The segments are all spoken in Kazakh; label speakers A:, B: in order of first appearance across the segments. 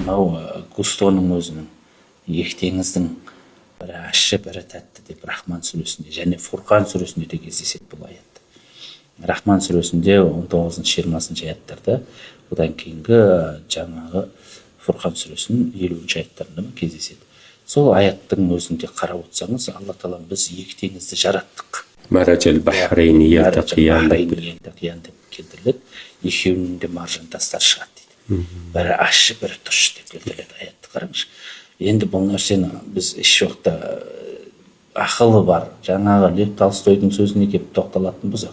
A: мынау Густоның өзінің екі теңіздің бірі ащы бірі тәтті деп Рахман сүресінде және Фурқан сүресінде де кездеседі бұл аят. Рахман сүресінде 19-20 аяттарда, одан кейінгі жаңағы Фурқан сүресінің 50 аяттарында кездеседі. Сол аяттың өзінде қарап отырсаңыз, Алла Тағала біз екі теңізді жараттық.
B: Марajal bahraini yaltaqiyan
A: деп келтіріледі. Екеуінің де маржан тастар шығады дейді. Бірі ащы, бірі тұщы деп келтіріледі аятты қараңызшы. Енді бұл нәрсені біз еш уақытта ақылы бар, жаңағы Лев Толстойдың сөзіне келіп тоқталатын болсақ,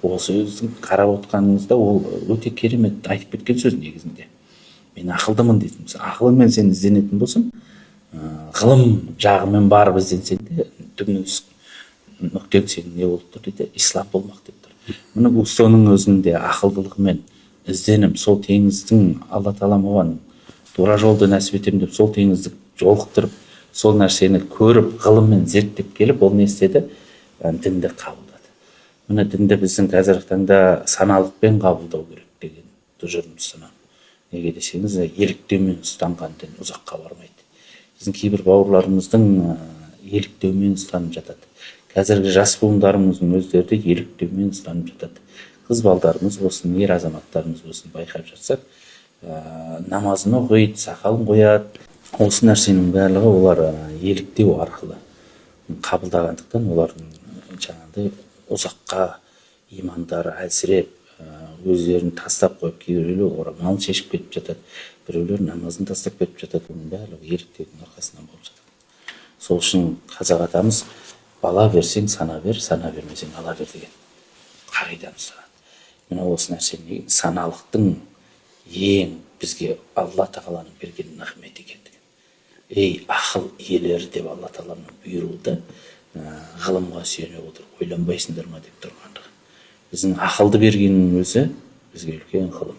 A: ол сөздің қарап отқаныңызда ол өте керемет айтып кеткен сөз негізінде. Мен ақылдымын дейтін болса, ақылыңмен сен ізденетін болсаң, ғылым жағымен барып ізденсең де түбінен нүктең сенің не болып тұр дейді, ислам болмақ деп тұр. Міне Густоның өзінде ақылдылығымен ізденіп, сол теңіздің Алла Тағала оған тура жолды нәсіп етемін деп сол теңізді жолықтырып, сол нәрсені көріп, ғылыммен зерттеп келіп, ол не істеді? Дінді қабылдады. Міне дінді біздің қазіргі таңда саналықпен қабылдау керек деген тұжырымдысына. Неге десеңіз, еліктеумен ұстанған дін ұзаққа бармайды. Біздің кейбір бауырларымыздың еліктеумен ұстанып жатады. Қазіргі жас буындарымыздың өздері де еліктеумен ұстанып жатады. Қыз балдарымыз болсын, ер азаматтарымыз болсын, байқап жатсақ, намазын оқиды, сақалын қояды. Осы нәрсенің барлығы олар еліктеу арқылы қабылдағандықтан олардың жаңағыдай ұзаққа имандары әлсіреп, өздерін тастап қойып, кейбіреулер орамалын шешіп кетіп жатады, біреулер намазын тастап кетіп жатады. Оның барлығы еліктеудің арқасынан болып жатады. Сол үшін қазақ атамыз бала берсең сана бер, сана бермесең ала бер деген қағиданы ұстанады. Мына осы нәрсені саналықтың ең бізге Алла Тағаланың берген нығметі екендігін. Ей ақыл иелері деп Алла Тағаланың бұйыруы ғылымға сүйене отырып ойланбайсыңдар ма деп тұрғандығы. Біздің ақылды бергеннің өзі бізге үлкен ғылым.